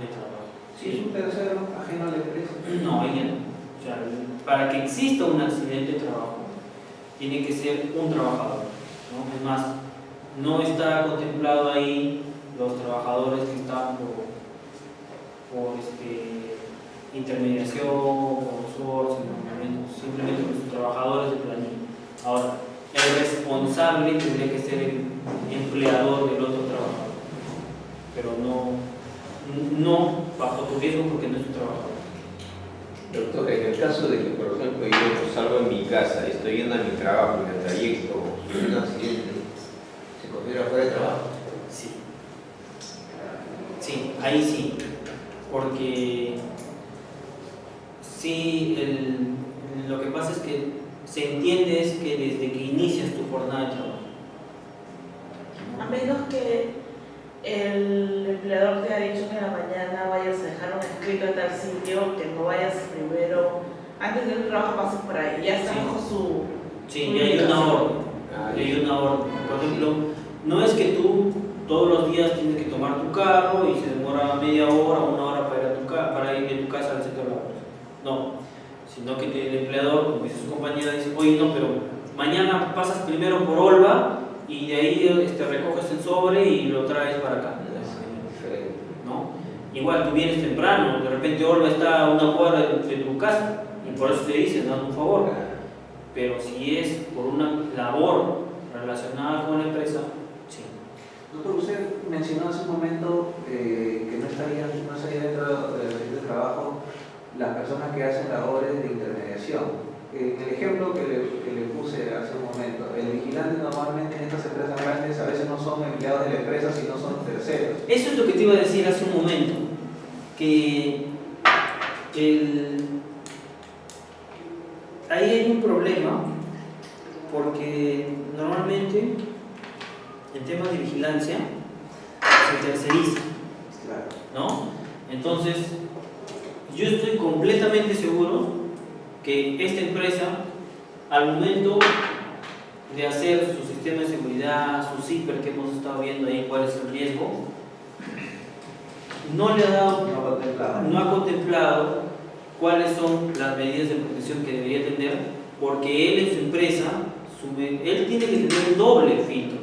de trabajo. Si es un tercero ajeno a la empresa. No, ella no. O sea, para que exista un accidente de trabajo, tiene que ser un trabajador, ¿no? Es más, no está contemplado ahí los trabajadores que están por intermediación, por outsourcing, simplemente los trabajadores de planilla. Ahora, el responsable tendría que ser el empleador del otro trabajador, pero no bajo tu riesgo porque no es tu trabajador. Doctor, en el caso de que, por ejemplo, yo salgo en mi casa, estoy yendo a mi trabajo y en el trayecto sufrí un accidente, ¿se considera fuera de trabajo? Sí. Sí, ahí sí. Porque sí, lo que pasa es que se entiende es que desde que inicias tu jornada de trabajo. A menos que el empleador te ha dicho que en la mañana vayas a dejar un escrito en tal sitio, que no vayas primero, antes del trabajo pases por ahí, ya está Sí. bajo su... Sí, y hay una orden. Y hay una orden. Por ejemplo, no es que tú todos los días tienes que tomar tu carro y se demora media hora o una hora para ir de tu casa al sector laboral. No, sino que el empleador, como dice su compañera, dice, oye, no, pero mañana pasas primero por Olva y de ahí recoges el sobre y lo traes para acá. ¿No? Igual tú vienes temprano, de repente Olva está a una cuadra de tu casa y por eso te dicen, dame un favor. Pero si es por una labor relacionada con la empresa, sí. Doctor, usted mencionó hace un momento que no estaría dentro del trabajo las personas que hacen labores de intermediación. El ejemplo que le puse hace un momento, el vigilante normalmente en estas empresas grandes a veces no son empleados de la empresa, sino son terceros. Eso es lo que te iba a decir hace un momento, que ahí hay un problema, porque normalmente en temas de vigilancia se terceriza, ¿no? Entonces, yo estoy completamente seguro que esta empresa, al momento de hacer su sistema de seguridad, su CIPER que hemos estado viendo ahí, cuál es el riesgo, no ha contemplado cuáles son las medidas de protección que debería tener, porque él en su empresa, él tiene que tener un doble filtro,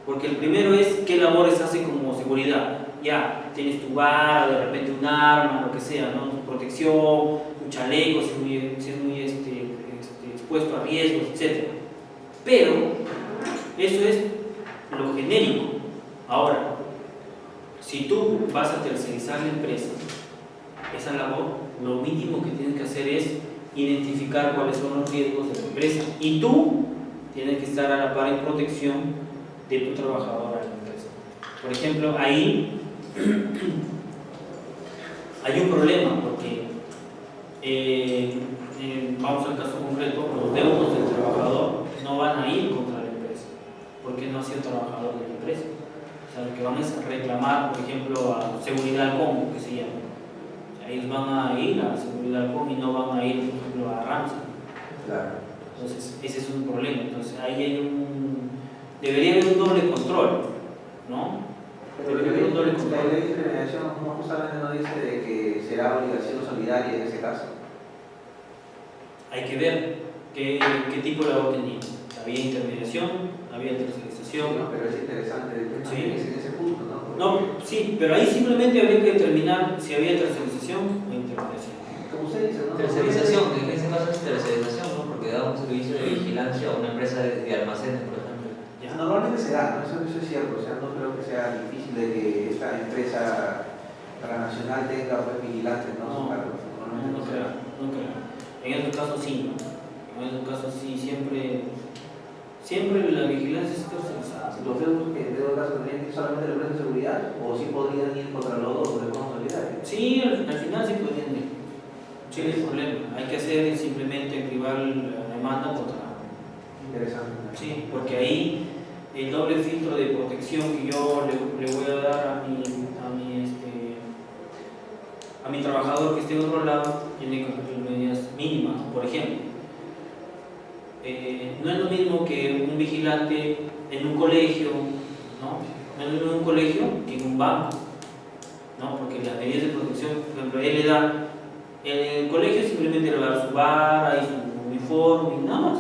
porque el primero es qué labores hace como seguridad. Ya, tienes tu vara, de repente un arma, lo que sea, ¿no? Tu protección, tu chaleco, si es muy expuesto a riesgos, etc. Pero eso es lo genérico. Ahora, si tú vas a tercerizar la empresa, esa labor, lo mínimo que tienes que hacer es identificar cuáles son los riesgos de la empresa y tú tienes que estar a la par en protección de tu trabajador a la empresa. Por ejemplo, ahí hay un problema porque vamos al caso concreto, los deudos del trabajador no van a ir contra la empresa porque no ha sido trabajador de la empresa. O sea, lo que van es a reclamar, por ejemplo, a Seguridad Alcom, que se llama. O sea, ellos van a ir a Seguridad Alcom y no van a ir, por ejemplo, a Ramsey. Claro. Entonces, ese es un problema. Entonces, ahí debería haber un doble control, ¿no? Pero la ley de discriminación justamente no dice de que será obligación solidaria en ese caso. Hay que ver qué tipo de labor tenía. Había intermediación, había tercerización. No, pero es interesante Sí. en ese punto, ¿no? Porque, No, sí, pero ahí simplemente habría que determinar si había tercerización o intermediación. como usted dice, ¿no? Tercerización, en este caso es tercerización, ¿no? Porque da un servicio de vigilancia a una empresa de almacenes, por ejemplo. ¿Ya? Normalmente se da, ¿no? Eso es cierto, o sea, no creo que sea difícil de que esta empresa transnacional tenga pues, vigilantes, ¿no? No creo. En este caso sí, ¿no? En este caso sí, siempre la vigilancia es tercerizada. Los deudos que en todo caso tendrían que ir solamente la empresa de seguridad o sí podrían ir contra los dos de forma solidaria. Sí, al final sí podrían ir. Sí, no hay problema. Hay que hacer simplemente privar la demanda contra. Interesante. Sí, porque ahí el doble filtro de protección que yo le voy a dar a mi trabajador que esté en otro lado tiene que cumplir medidas mínimas. Por ejemplo, no es lo mismo que un vigilante en un colegio, ¿no? No es lo mismo en un colegio que en un banco, ¿no? Porque las medidas de protección, por ejemplo, él le da, en el colegio simplemente le va a dar su vara y su uniforme y nada más,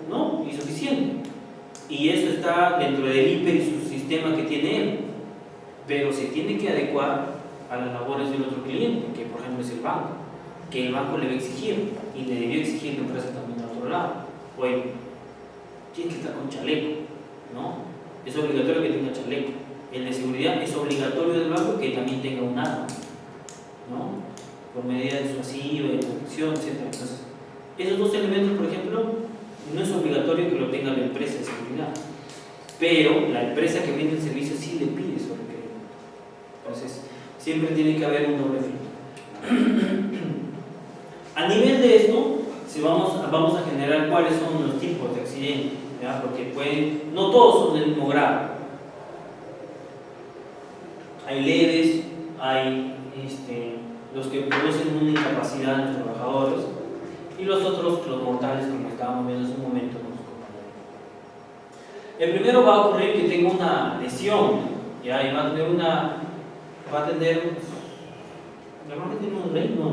¿no? Y suficiente. Y eso está dentro del IPE y su sistema que tiene él, pero se tiene que adecuar a las labores del otro cliente, que por ejemplo es el banco, que el banco le va a exigir, y le debió exigir la empresa también al otro lado. Oye, tiene que estar con chaleco, ¿no? Es obligatorio que tenga chaleco. El de seguridad es obligatorio del banco que también tenga un arma, ¿no? Por medida disuasiva y protección, etc. Entonces, esos dos elementos, por ejemplo, no es obligatorio que lo tenga la empresa de seguridad, pero la empresa que vende el servicio sí le pide eso requerimiento. Entonces, siempre tiene que haber un doble filtro. A nivel de esto, vamos a generar cuáles son los tipos de accidentes, ¿ya? Porque no todos son del mismo grado. Hay leves, hay los que producen una incapacidad en los trabajadores, y los otros, los mortales, como estábamos viendo hace un momento con sus compañeros. El primero va a ocurrir que tenga una lesión, ¿ya? Y va a tener normalmente tiene un rey, no.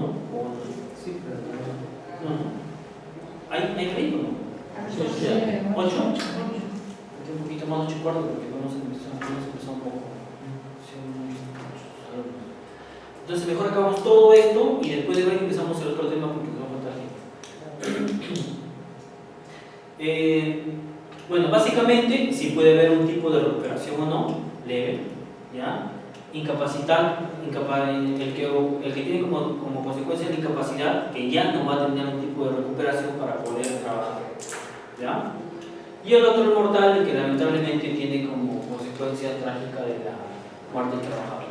Sí, pero No. ¿Hay rey o no? 8. Un poquito más 8 cuartos porque vamos a empezar un poco. Entonces mejor acabamos todo esto y después de ver empezamos el otro tema porque nos va a faltar gente. Bueno, básicamente si puede haber un tipo de recuperación o no, leve, ¿ya? Incapacitar, el que tiene como consecuencia la incapacidad, que ya no va a tener un tipo de recuperación para poder trabajar, ¿ya? Y el otro, el mortal, el que lamentablemente tiene como consecuencia trágica de la muerte del trabajador.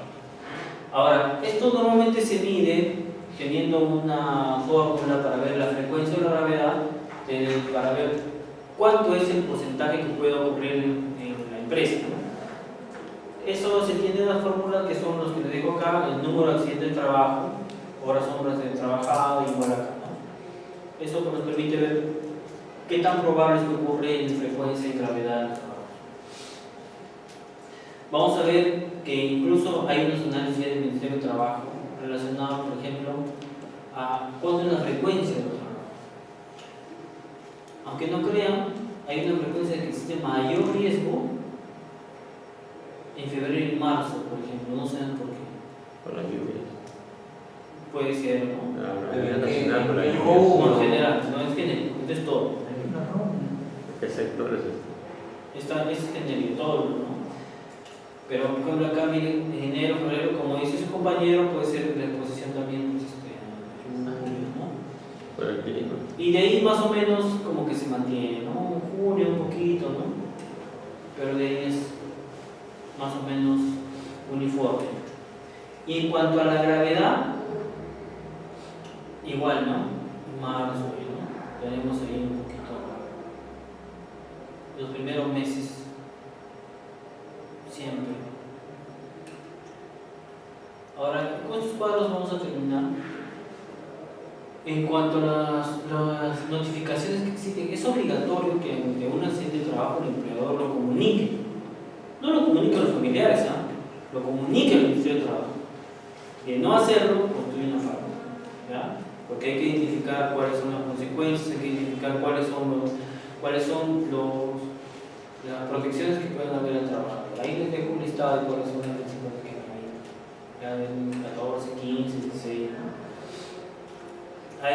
Ahora, esto normalmente se mide teniendo una fórmula para ver la frecuencia o la gravedad, para ver cuánto es el porcentaje que puede ocurrir en la empresa, ¿no? Eso se tiene una fórmula que son los que les dejo acá: el número de accidentes de trabajo, horas hombres de trabajado, igual acá, ¿no? Eso nos permite ver qué tan probable es que ocurra en frecuencia y gravedad de los trabajos. Vamos a ver que incluso hay unos análisis del Ministerio de Trabajo relacionados, por ejemplo, a cuánto es la frecuencia de los trabajos. Aunque no crean, hay una frecuencia que existe mayor riesgo en febrero y marzo, por ejemplo, no saben por qué. Por las lluvias. Puede ser, ¿no? La nivel nacional por las No, lluvias. en general, no es genérico, es todo. ¿Qué sector es este? Es genérico, todo, ¿no? Pero, por ejemplo, acá miren, en enero, febrero, como dice su compañero, puede ser la exposición también, pues, ¿no? Por el clima. Y de ahí más o menos como que se mantiene, ¿no? Junio un poquito, ¿no? Pero de ahí es más o menos uniforme. Y en cuanto a la gravedad, igual, ¿no? Marzo, ¿no? Tenemos ahí un poquito los primeros meses, siempre. Ahora, con estos cuadros vamos a terminar. En cuanto a las notificaciones que existen, es obligatorio que ante un accidente de trabajo el empleador lo comunique. No lo comunique a los familiares, ¿eh? Lo comunique al Ministerio de Trabajo. De no hacerlo, constituye una falta, ¿ya? Porque hay que identificar cuáles son las consecuencias, hay que identificar cuáles son las protecciones que pueden haber al trabajador. Ahí les dejo un listado de cuáles son las principales que hay. Ya en 14, 15, 16, ¿no? Hay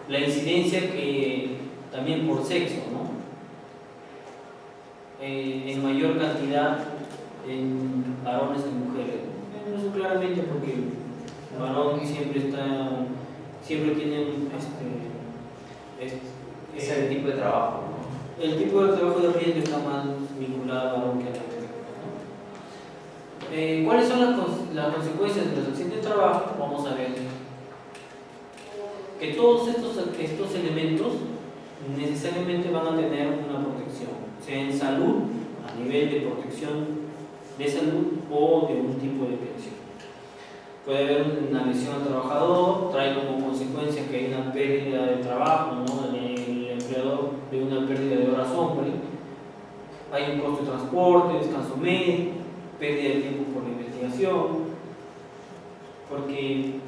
la incidencia que también por sexo, ¿no? En mayor cantidad en varones que en mujeres. Eso claramente porque el varón siempre tiene Ese tipo de trabajo, ¿no? el tipo de trabajo de riesgo está más vinculado al varón que a la mujer, ¿no? ¿Cuáles son las consecuencias de los accidentes de trabajo? Vamos a ver que todos estos elementos necesariamente van a tener una protección, sea en salud, a nivel de protección de salud o de un tipo de pensión. Puede haber una lesión al trabajador, trae como consecuencia que hay una pérdida de trabajo, ¿no? El empleador de una pérdida de horas hombre, hay un costo de transporte, descanso médico, pérdida de tiempo por la investigación,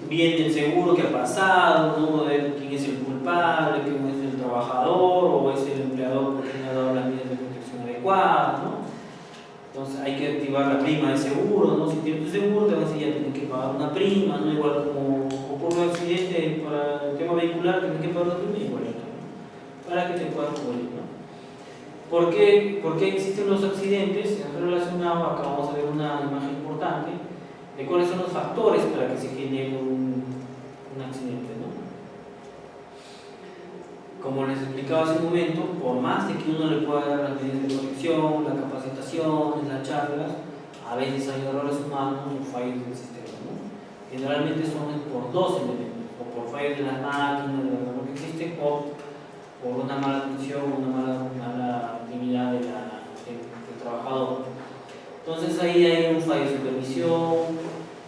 viene el seguro que ha pasado, ¿no? Ver quién es el culpable, quién es el trabajador o es el empleador porque no ha dado las medidas de protección adecuadas, ¿no? Entonces hay que activar la prima de seguro, ¿no? Si tienes tu seguro te van a decir ya tienes que pagar una prima, ¿no? Igual como ocurre un accidente para el tema vehicular, tienes que pagar la prima igualita, ¿no? Para que te puedan cubrir, ¿no? ¿Por qué existen los accidentes? En relacionado, acá vamos a ver una imagen importante de cuáles son los factores para que se genere un accidente, ¿no? Como les explicaba hace un momento, por más de que uno le pueda dar las medidas de protección, la capacitación, las charlas, a veces hay errores humanos o fallos del sistema, ¿no? Generalmente son por dos elementos, o por fallos de las máquinas, de lo que existe, o por una mala atención o una mala actividad del trabajador. Entonces ahí hay un fallo de supervisión,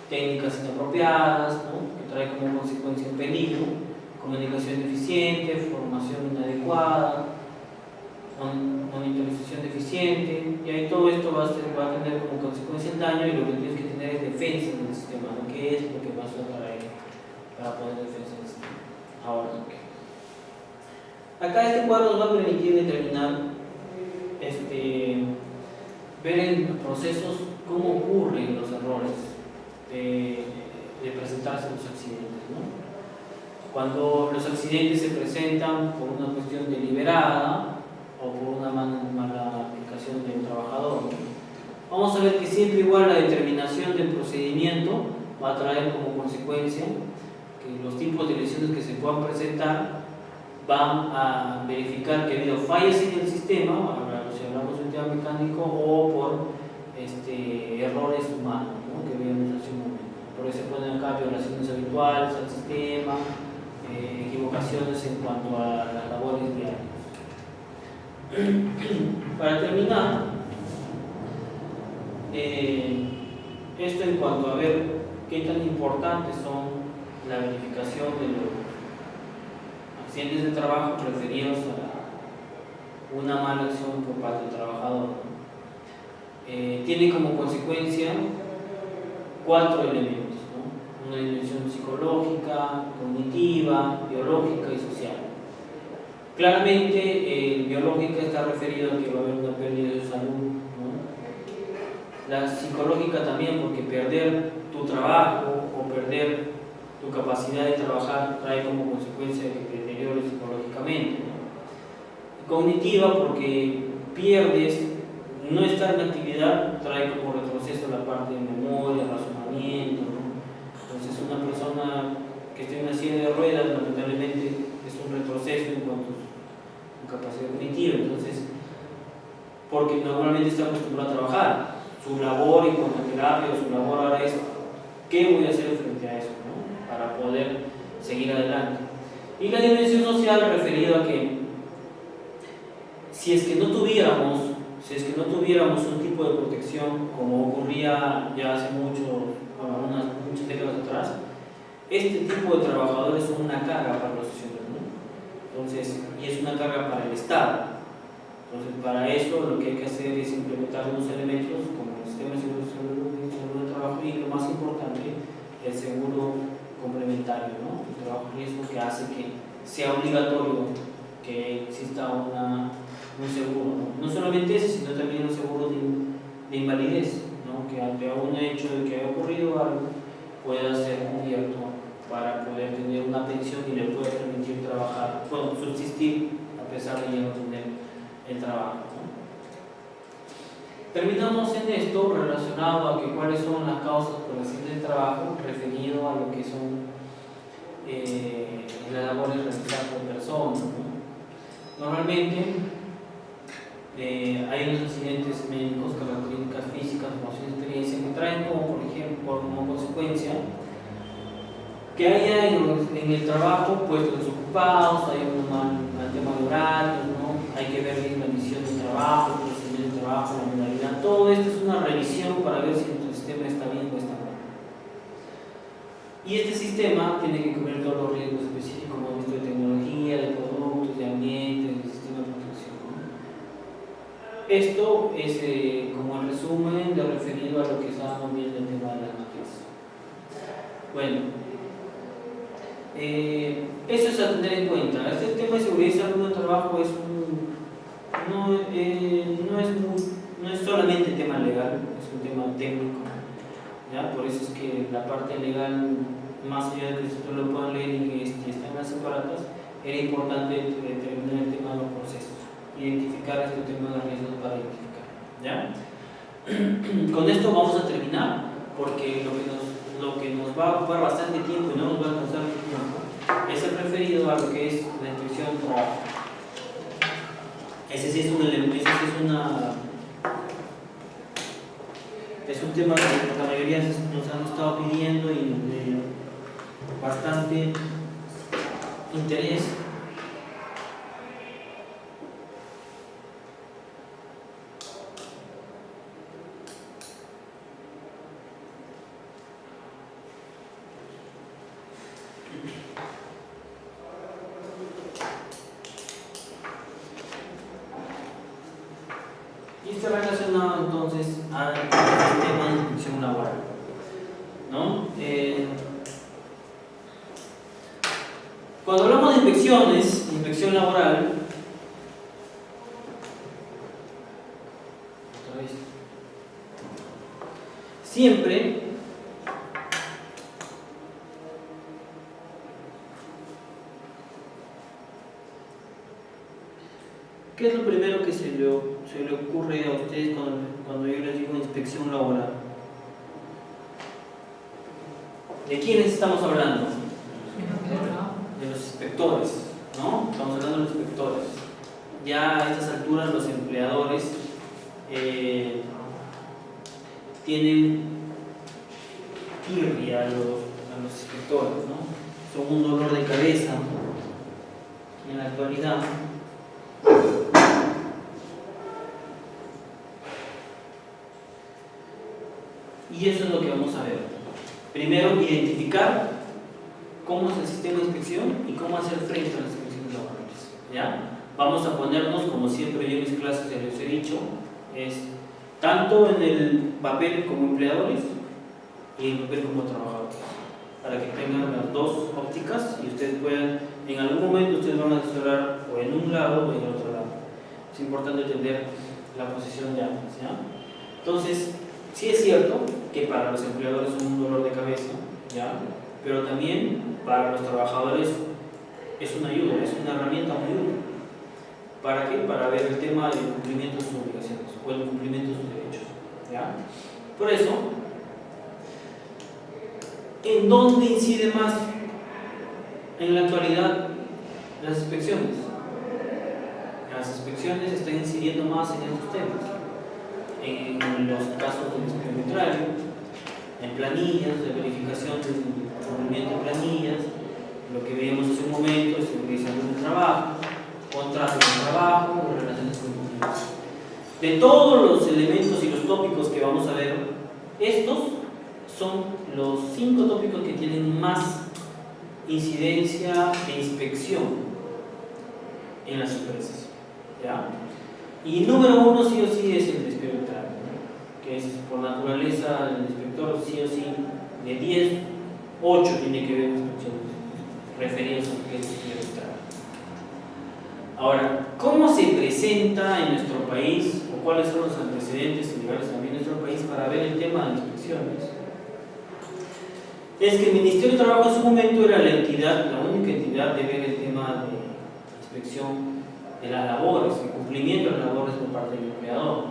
técnicas inapropiadas, ¿no? Que trae como consecuencia un peligro, comunicación deficiente, formación inadecuada, monitorización deficiente, y ahí todo esto va a tener como consecuencia el daño, y lo que tienes que tener es defensa en el sistema, ¿no? ¿Qué es lo que vas a traer para poner defensa en el sistema? Ahora, acá este cuadro nos va a permitir determinar, ver en los procesos cómo ocurren los errores de presentarse los accidentes, ¿no? Cuando los accidentes se presentan por una cuestión deliberada o por una mala aplicación del trabajador, ¿no? Vamos a ver que siempre igual la determinación del procedimiento va a traer como consecuencia que los tipos de lesiones que se puedan presentar van a verificar que ha habido fallas en el sistema, si hablamos de un tema mecánico, o por errores humanos, ¿no? Que vimos hace un momento. Por eso se ponen acá violaciones habituales al sistema, equivocaciones en cuanto a las labores diarias. Para terminar, esto en cuanto a ver qué tan importantes son la verificación de los accidentes de trabajo referidos a una mala acción por parte del trabajador, ¿no? Tiene como consecuencia 4 elementos, ¿no? Una dimensión psicológica, cognitiva, biológica y social. Claramente, biológica está referido a que va a haber una pérdida de salud, ¿no? La psicológica también, porque perder tu trabajo o perder tu capacidad de trabajar trae como consecuencia que te deteriores psicológicamente, ¿no? Cognitiva, porque pierdes, no estar en actividad trae como retroceso la parte de memoria, razonamiento, ¿no? Entonces una persona que esté en una silla de ruedas lamentablemente es un retroceso en cuanto a su capacidad cognitiva, entonces porque normalmente está acostumbrado a trabajar, su labor en cuanto a terapia o su labor ahora es ¿qué voy a hacer frente a eso, ¿no? Para poder seguir adelante. Y la dimensión social referida a que si es que no tuviéramos un tipo de protección como ocurría ya hace muchas décadas atrás, este tipo de trabajadores son una carga para la sociedad, ¿no? Entonces, y es una carga para el Estado. Entonces, para eso lo que hay que hacer es implementar unos elementos como el sistema de seguro de trabajo y lo más importante, el seguro complementario, ¿no? El trabajo riesgo, que hace que sea obligatorio que exista un seguro, ¿no? No solamente ese, sino también un seguro de invalidez, ¿no? Que ante un hecho de que haya ocurrido algo pueda ser cubierto para poder tener una pensión y le pueda permitir trabajar, bueno, subsistir a pesar de ya no tener el trabajo, ¿no? Terminamos en esto relacionado a que cuáles son las causas por accidente de trabajo referido a lo que son las labores realizadas por personas, ¿no? Normalmente hay unos accidentes médicos, características físicas, emociones, experiencia que traen como, por ejemplo, como consecuencia que haya en el trabajo puestos desocupados, hay un mal tema de horarios, ¿no? Hay que ver bien la misión del trabajo, el procedimiento del trabajo, la modalidad. Todo esto es una revisión para ver si nuestro sistema está bien o está mal. Y este sistema tiene que cubrir todos los riesgos específicos, como hemos visto, de tecnología, de productos, de ambiente, de sistema de protección, ¿no? Esto es como el resumen de referido a lo que estábamos viendo en el tema de las máquinas. Bueno, eso es a tener en cuenta. Este tema de seguridad y salud en el trabajo no es solamente tema legal, es un tema técnico, ¿ya? Por eso es que la parte legal, más allá de que ustedes lo puedan leer y que está en las separatas, era importante determinar el tema de los procesos, identificar este tema de riesgos para identificar, ¿ya? Con esto vamos a terminar, porque lo que nos va a ocupar bastante tiempo y no nos va a alcanzar el tiempo es el referido a lo que es la inspección de trabajo. Ese sí es un tema que la mayoría nos han estado pidiendo y de bastante interés. Y está relacionado entonces al tema de inspección laboral, ¿no? Cuando hablamos de inspección laboral, siempre ¿qué es lo primero que se le ocurre a ustedes cuando yo les digo inspección laboral? ¿De quiénes estamos hablando? De los inspectores, ¿no? Estamos hablando de los inspectores. Ya a estas alturas los empleadores tienen tirria a los inspectores, ¿no? Son un dolor de cabeza en la actualidad. Y eso es lo que vamos a ver. Primero, identificar cómo es el sistema de inspección y cómo hacer frente a las inspecciones laborales, ¿ya? Vamos a ponernos, como siempre yo en mis clases les he dicho, es tanto en el papel como empleadores y en el papel como trabajadores, para que tengan las dos ópticas y ustedes puedan, en algún momento ustedes van a asesorar o en un lado o en el otro lado. Es importante entender la posición de ambas, ¿ya? Entonces, sí es cierto que para los empleadores es un dolor de cabeza, ¿ya? Pero también para los trabajadores es una ayuda, es una herramienta muy útil. ¿Para qué? Para ver el tema del cumplimiento de sus obligaciones o el cumplimiento de sus derechos, ¿ya? Por eso, ¿en dónde incide más en la actualidad las inspecciones? Las inspecciones están incidiendo más en estos temas. En los casos del despido arbitrario, en planillas, de verificación del cumplimiento de planillas, lo que veíamos hace un momento, seguridad del trabajo, contratos de trabajo, relaciones conjuntas. De todos los elementos y los tópicos que vamos a ver, estos son los 5 tópicos que tienen más incidencia e inspección en las empresas, ¿ya? Y número 1 sí o sí es el despido arbitrario, ¿no? Que es por naturaleza el inspector sí o sí de 10, 8 tiene que ver con inspecciones referidas a lo que es el despido arbitrario. Ahora, ¿cómo se presenta en nuestro país o cuáles son los antecedentes legales también en nuestro país para ver el tema de inspecciones? Es que el Ministerio de Trabajo en su momento era la única entidad de ver el tema de inspección de las labores, el cumplimiento de las labores por parte del empleador.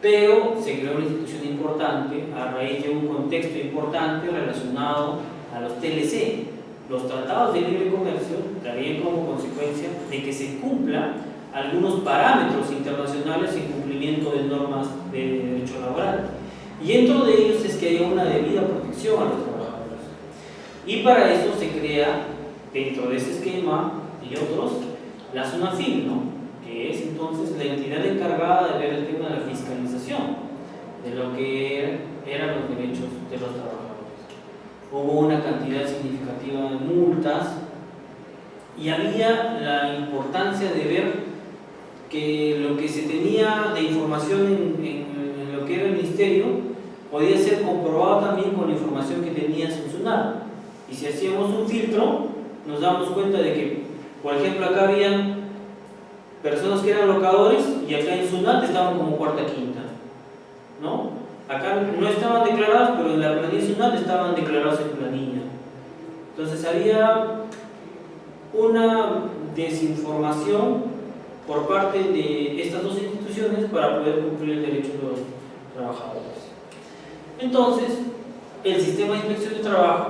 Pero se creó una institución importante a raíz de un contexto importante relacionado a los TLC. Los tratados de libre comercio traían como consecuencia de que se cumplan algunos parámetros internacionales en cumplimiento de normas de derecho laboral. Y dentro de ellos es que haya una debida protección a los trabajadores. Y para eso se crea, dentro de ese esquema y otros, la SUNAFIL, ¿no? Que es entonces la entidad encargada de ver el tema de la fiscalización de lo que eran los derechos de los trabajadores. Hubo una cantidad significativa de multas y había la importancia de ver que lo que se tenía de información en lo que era el ministerio podía ser comprobado también con la información que tenía SUNAT. Y si hacíamos un filtro, nos damos cuenta de que, por ejemplo, acá habían personas que eran locadores y acá en SUNAT estaban como cuarta quinta, ¿no? Acá no estaban declarados, pero en la planilla SUNAT estaban declarados en planilla. Entonces había una desinformación por parte de estas dos instituciones para poder cumplir el derecho de los trabajadores. Entonces, el sistema de inspección de trabajo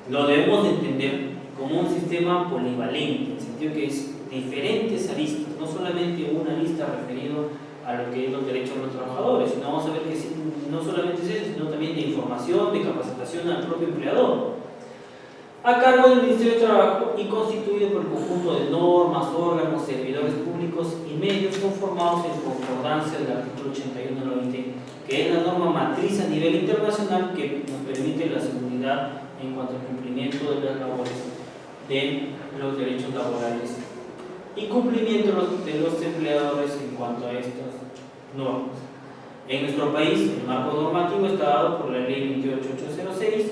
lo debemos de entender como un sistema polivalente, en el sentido que es diferentes aristas, no solamente una arista referido a lo que es los derechos de los trabajadores, sino vamos a ver que no solamente es eso, sino también de información, de capacitación al propio empleador, a cargo del Ministerio de Trabajo y constituido por el conjunto de normas, órganos, servidores públicos y medios conformados en concordancia del artículo 81 de la OIT, que es la norma matriz a nivel internacional que nos permite la seguridad en cuanto al cumplimiento de las labores de los derechos laborales y cumplimiento de los empleadores en cuanto a estas normas. En nuestro país, el marco normativo está dado por la Ley 28806,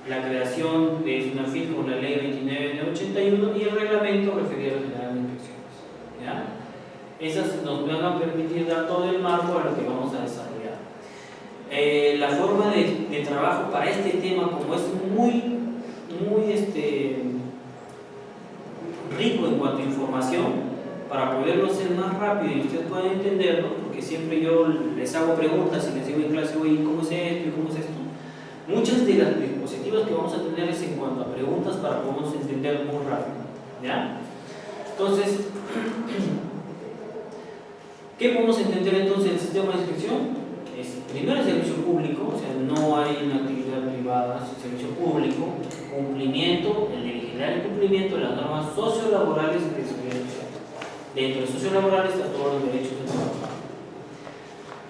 la creación de SUNAFIT con la Ley 29 y el reglamento referido al General de Inspecciones. ¿Ya? Esas nos van a permitir dar todo el marco a lo que vamos a desarrollar. La forma de trabajo para este tema, como es muy rico en cuanto a información, para poderlo hacer más rápido y ustedes puedan entenderlo, porque siempre yo les hago preguntas y les digo en clase, oye, ¿cómo es esto y cómo es esto? Muchas de las diapositivas que vamos a tener es en cuanto a preguntas para podernos entender muy rápido. ¿Ya? Entonces, ¿qué podemos entender entonces del sistema de inspección? Primero el servicio público, o sea, no hay una actividad privada, es servicio público, cumplimiento, el de vigilar el cumplimiento de las normas sociolaborales de seguridad social. Dentro de sociolaborales están todos los derechos del trabajador.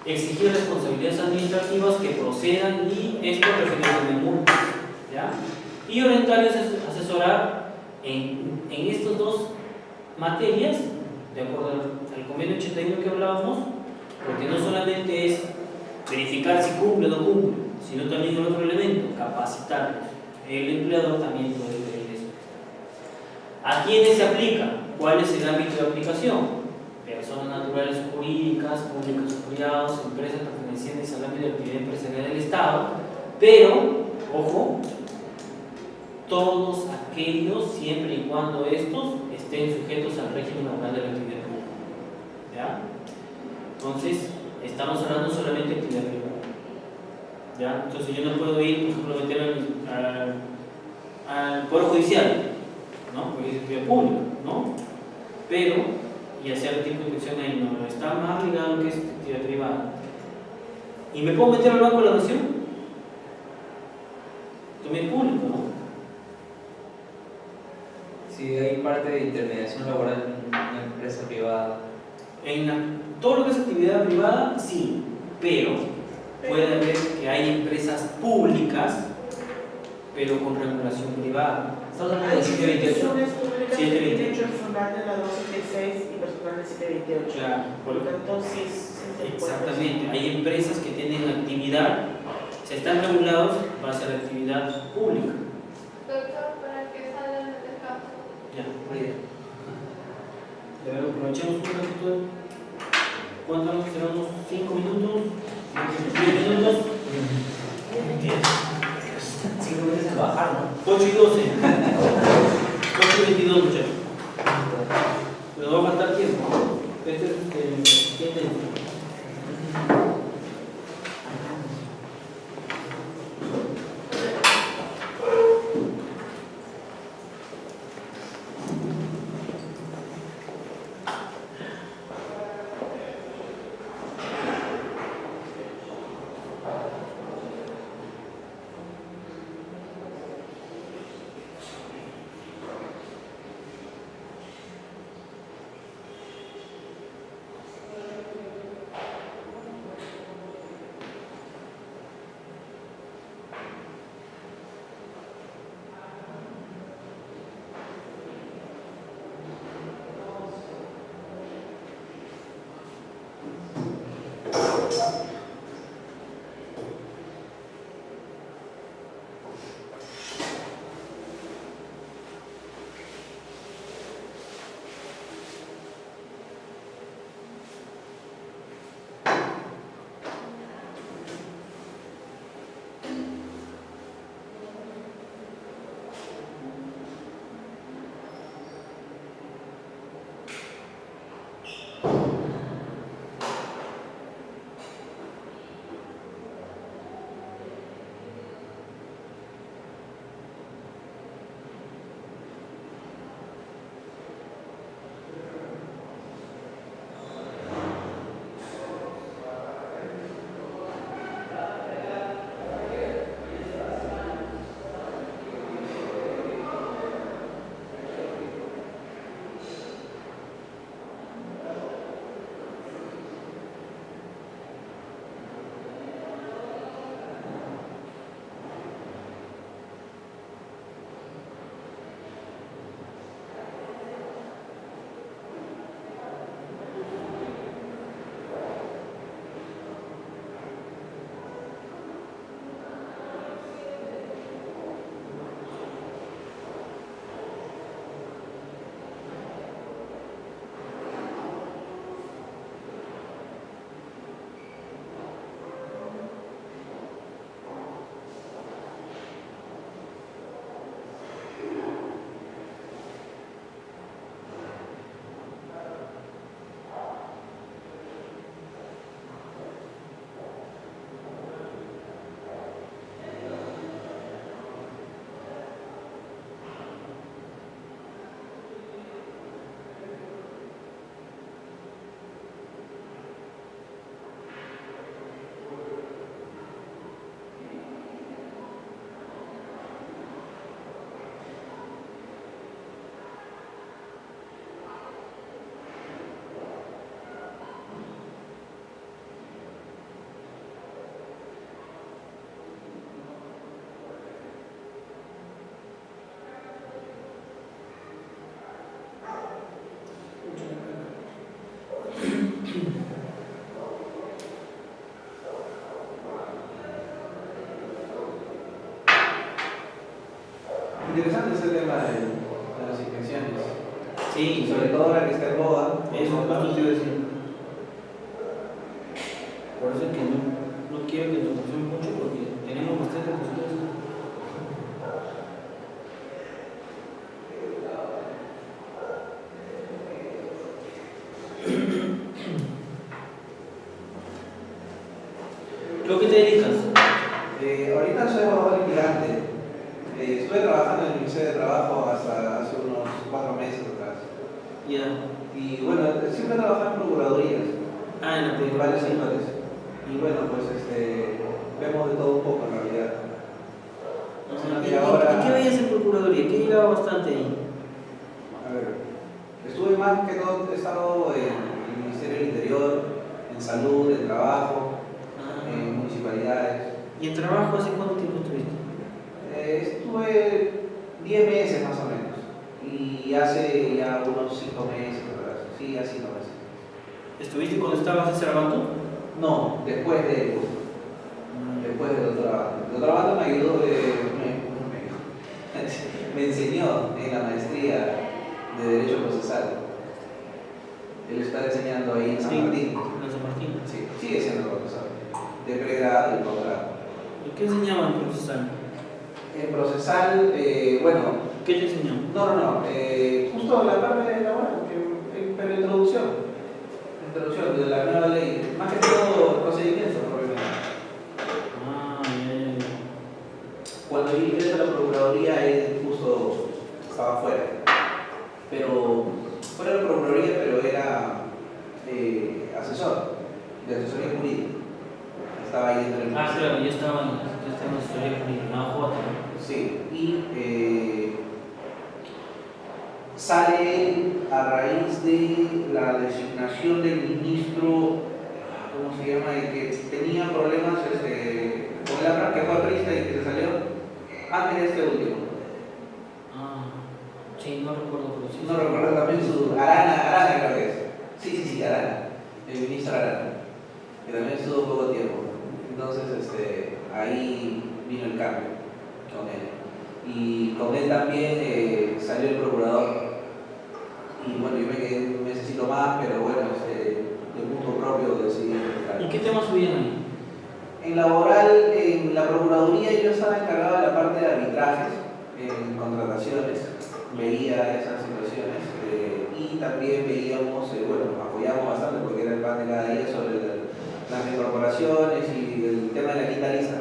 Exigir responsabilidades administrativas que procedan y esto referido de multas, ¿ya? Y orientar y asesorar en estas dos materias, de acuerdo al convenio 81 que hablábamos, porque no solamente es verificar si cumple o no cumple, sino también el otro elemento, capacitarlos. El empleador también puede pedir eso. ¿A quiénes se aplica? ¿Cuál es el ámbito de aplicación? Personas naturales o jurídicas, públicos o privados, empresas pertenecientes al ámbito de actividad empresarial del Estado, pero, ojo, todos aquellos, siempre y cuando estos estén sujetos al régimen laboral de la actividad pública. ¿Ya? Entonces, estamos hablando solamente de actividad privada. ¿Ya? Entonces yo no puedo ir, por ejemplo, a meter al Poder Judicial, ¿no? Porque es actividad pública, ¿no? Pero, y hacer tipo de inspección ahí, no, está más ligado a lo que es actividad privada. ¿Y me puedo meter al Banco de la Nación? También público, ¿no? Sí, hay parte de intermediación laboral en una empresa privada. Todo lo que es actividad privada, sí, pero puede haber que hay empresas públicas, pero con regulación privada. Estamos hablando del 728. Instituciones públicas que 728. tienen hecho el formal de la 276 y personal de 728. Claro, Por lo tanto, sí se puede. exactamente. Hay empresas que tienen actividad, se están regulados base a la actividad pública. Doctor, para que salgan del campo. Ya, muy bien. De verdad, aprovechemos un ratito. ¿Cuánto nos tenemos? ¿5 minutos? ¿10 minutos? 5 minutos en bajar, ¿no? 8 y 12. 8 y 22, muchachos. Pero va a faltar tiempo. Este es ¿quién es? Interesante ese tema de las inspecciones. Sí, Y sobre todo la que está en boga. eso justo te iba a decir. Por eso es que no quiero que nos consumen mucho porque tenemos bastante cositas. ¿Tú a qué te dedicas? Ahorita soy abogado litigante. Estuve trabajando en el Ministerio de Trabajo hasta hace unos 4 meses atrás. Ya. Y bueno, siempre he trabajado en procuradurías, Ah, en la en varios película. sectores. Y bueno, pues vemos de todo un poco en realidad. ¿Y qué veías en Procuraduría? ¿Qué llegaba bastante ahí? A ver, estuve más que todo, he estado en el Ministerio del Interior, en salud, en trabajo, en municipalidades. ¿Y en trabajo hace cuánto tiempo estuviste? Estuve 10 meses más o menos. Y hace ya unos 5 meses atrás. Sí, ya 5 meses. ¿Estuviste cuando estabas en Cervantes? No, después del doctorado. El doctorado me ayudó, me enseñó en la maestría de Derecho Procesal. Él está enseñando ahí en San Martín. En San Martín. Sí, sigue siendo profesor. De pregrado y posgrado. ¿Y qué enseñaban en procesal? En procesal, bueno. ¿Qué te enseñaban? No. Justo la parte de laboral, pero introducción. Introducción de la nueva ley. Más que todo procedimientos, probablemente. Ah, ya. Cuando yo ingresé a la Procuraduría, él justo estaba fuera. Pero fuera de la Procuraduría, pero era asesor de asesoría jurídica. Estaba ahí dentro del Ah, claro, ya estaba en asesoría jurídica, J. Sí, y sale a raíz de la designación del ministro, ¿cómo se llama? El que tenía problemas con el APRA, que fue aprista y que se salió antes de este último. Ah, sí, no recuerdo, pero sí. No recuerdo también su Arana creo que es. Sí, Arana, el ministro Arana, que también estuvo poco tiempo. Entonces, ahí vino el cambio con él. Y con él también salió el procurador. Y bueno, yo me quedé un mesecito más, pero bueno, de punto propio decidí entrar. ¿Y qué temas subían ahí? En laboral, en la Procuraduría yo estaba encargado de la parte de arbitrajes, en contrataciones, veía esas situaciones y también veíamos, bueno, apoyamos bastante porque era el pan de cada día sobre las incorporaciones y el tema de la quinta lista.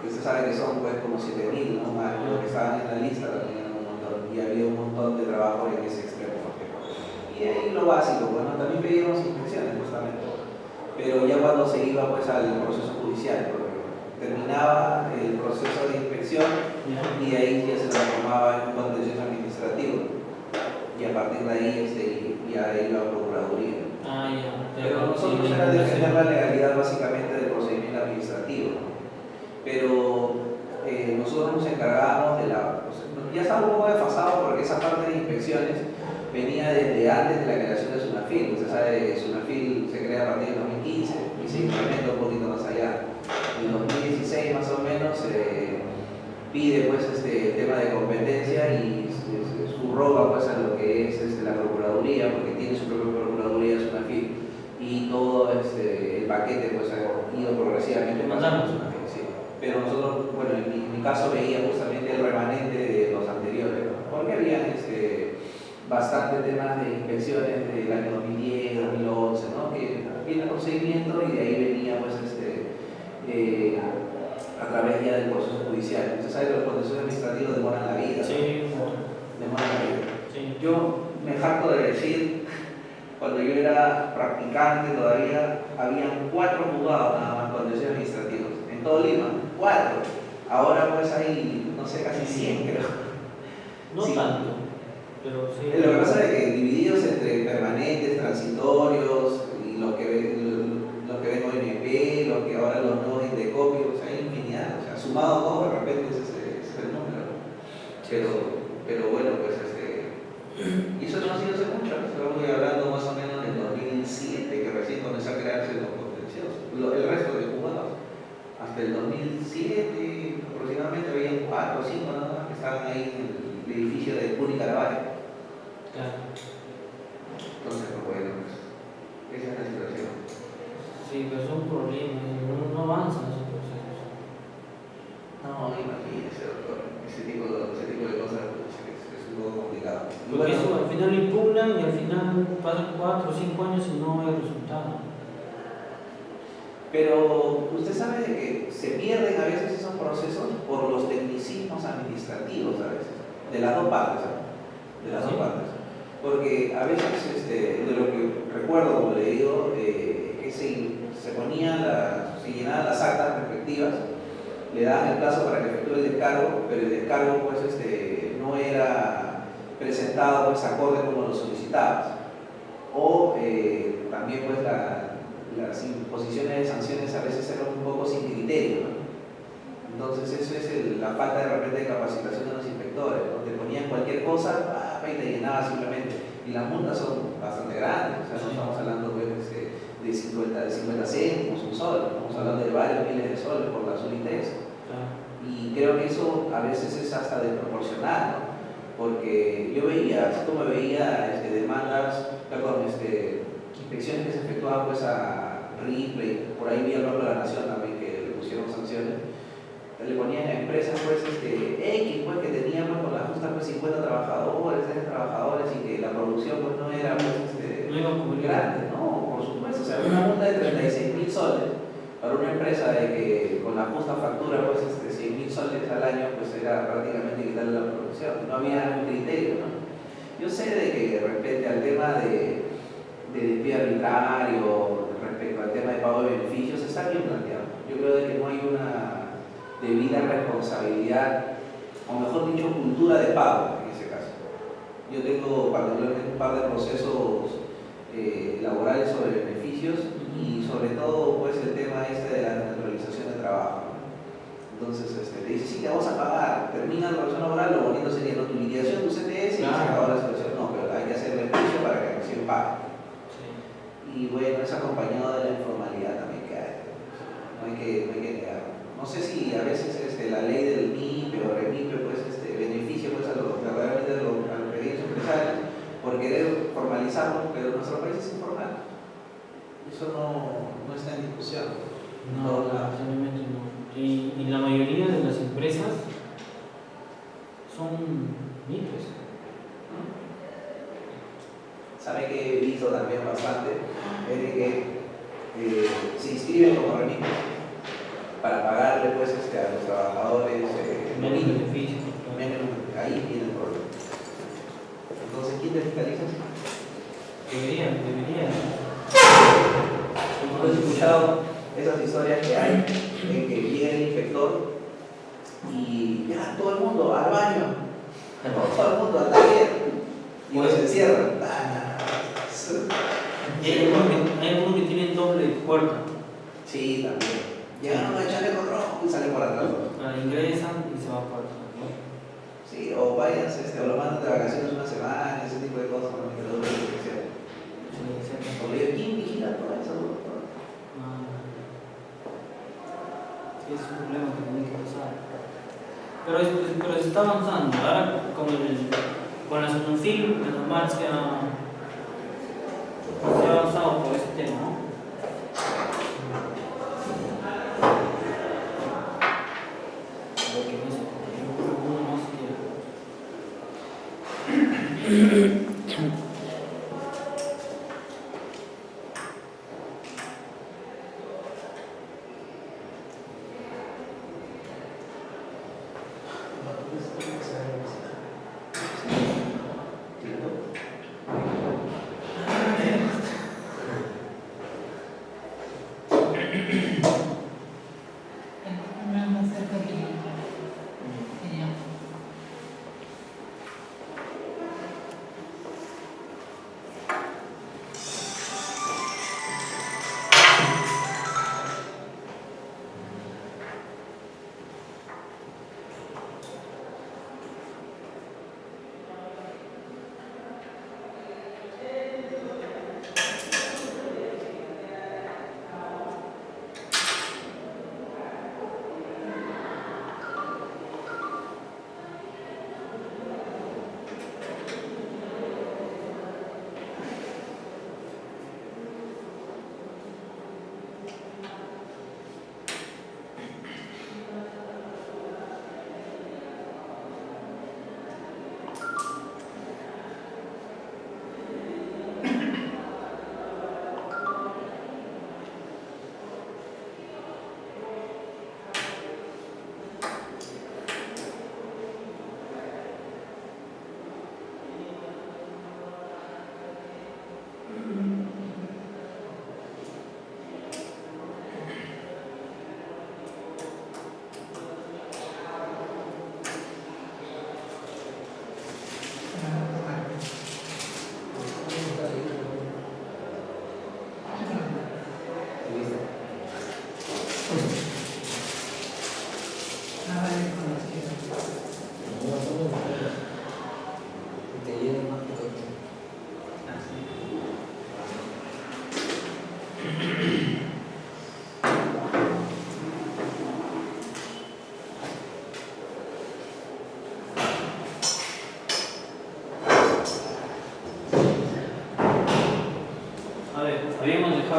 Que usted sabe que son pues como 7.000, ¿no? Más los que estaban en la lista también eran un montón y había un montón de trabajo en ese extremo. Y ahí lo básico, bueno, también pedíamos inspecciones justamente. Pero ya cuando se iba pues al proceso judicial, porque terminaba el proceso de inspección y ahí ya se transformaba en un contencioso administrativo y a partir de ahí ya iba a Procuraduría. Ah, ya. Pero nosotros era defender la legalidad básicamente del procedimiento administrativo, ¿no? Pero nosotros nos encargábamos de ya estaba un poco desfasado porque esa parte de inspecciones venía desde antes de la creación de SUNAFIL. Usted sabe que SUNAFIL se crea a partir del 2015 y se implementa un poquito más allá. En 2016 más o menos pide pues el tema de competencia y subroga pues a lo que es la Procuraduría, porque tiene su propia Procuraduría SUNAFIL y todo el paquete pues ha ido progresivamente pasando a SUNAFIL, sí. Pero nosotros, bueno, en mi caso veía justamente el remanente de los anteriores, ¿no? Porque había bastante temas de inspecciones del año 2010, 2011, ¿no? Que viene el procedimiento y de ahí venía pues a través ya del proceso judicial. Usted sabe que los procesos administrativos demoran la vida. Sí, Demoran la vida. sí. Yo me jacto de decir, cuando yo era practicante todavía, habían 4 juzgados nada más contenciosos administrativos en todo Lima, 4. Ahora pues hay, no sé, casi 100 creo. No Sí. tanto, pero sí. Lo que pasa es que divididos entre permanentes, transitorios y los que ven ONP, los que ahora los nuevos Indecopios, hay infinidad, o sea, sumado todo de repente ese es el número. Pero bueno, pues y eso no ha sido hace mucho, ¿no? Estamos hablando más o menos del 2007, que recién comenzó a crearse los contenciosos, el resto de juzgados. Hasta el 2007 aproximadamente había 4 o 5 nada más que estaban Caravaggio. Claro. Entonces, pues bueno, esa es la situación. Sí, pero son problemas, no avanzan esos procesos. No, imagínese, doctor, ese tipo de cosas pues, es un poco complicado. Porque eso al final lo impugnan y al final pasan 4 o 5 años y no hay resultado. Pero usted sabe de que se pierden a veces esos procesos por los tecnicismos administrativos a veces, de las dos partes, ¿no? De las dos partes. Porque a veces, de lo que recuerdo, como le digo, que se llenaban las actas respectivas, le daban el plazo para que efectúe el descargo, pero el descargo pues, no era presentado pues, acorde como lo solicitabas. O también pues, las imposiciones de sanciones a veces eran un poco sin criterio, ¿no? Entonces eso es la falta de repente de capacitación de los inspectores, ¿no? Te ponían cualquier cosa y te llenaba simplemente. Y las multas son bastante grandes, o sea, no estamos hablando pues, de 50 céntimos, un sol, estamos hablando de varios miles de soles por la solidez. Y creo que eso a veces es hasta desproporcional, ¿no? Porque yo veía, así como veía demandas, inspecciones que se efectuaban pues, a Ripley, por ahí vi al Banco de la Nación también que le pusieron sanciones, le ponían a empresas pues, X pues, que tenían pues, con la justa pues, 50 trabajadores, 3 trabajadores y que la producción pues, no era pues, muy grande, ¿no? Por supuesto, o sea, una multa de 36.000 soles para una empresa de que con la justa factura pues 100.000 soles al año pues era prácticamente quitarle la producción, no había un criterio, ¿no? Yo sé de que respecto al tema de despido arbitrario, respecto al tema de pago de beneficios, está bien planteado. Yo creo de que no hay una debida responsabilidad, o mejor dicho, cultura de pago en ese caso. Yo tengo particularmente un par de procesos laborales sobre beneficios y sobre todo pues el tema de la naturalización de trabajo, ¿no? Entonces te dice, sí, te vamos a pagar, termina la relación laboral, lo bonito sería ¿no? tu liquidación, tu CTS y se acabó la situación. No, pero hay que hacerle el juicio para que recién pague. Sí. Y bueno, es acompañado de la informalidad también que hay. No hay que negar. No sé si a veces la ley del MIPE o REMIPE pues, beneficia pues, verdaderamente a los pequeños empresarios por querer formalizarlo, pero nuestro país es informal. Eso no está en discusión. No, absolutamente no. Y la mayoría de las empresas son MIPES. ¿Sabe que he visto también bastante? Es de que se inscriben como REMIPE para pagarle pues, a los trabajadores menos beneficios. Ahí viene el problema. Entonces, ¿quién te fiscaliza? Debería. ¿Tú has escuchado esas historias que hay en que llega el inspector y ya todo el mundo al baño, todo el mundo al taller y los encierran? Hay algunos que tienen doble puerta. Sí, también. Llegaron a echarle con rojo y salen por atrás. Ingresan y se van por atrás. Sí, o vayas, o lo mandan de vacaciones una semana, ese tipo de cosas, ¿no? Pero doble protección. Porque ¿quién vigila todo eso? Sí, es un problema que tiene que pasar. Pero se está avanzando. Ahora con la Sununfil, de normal se ha avanzado por ese tema, ¿no?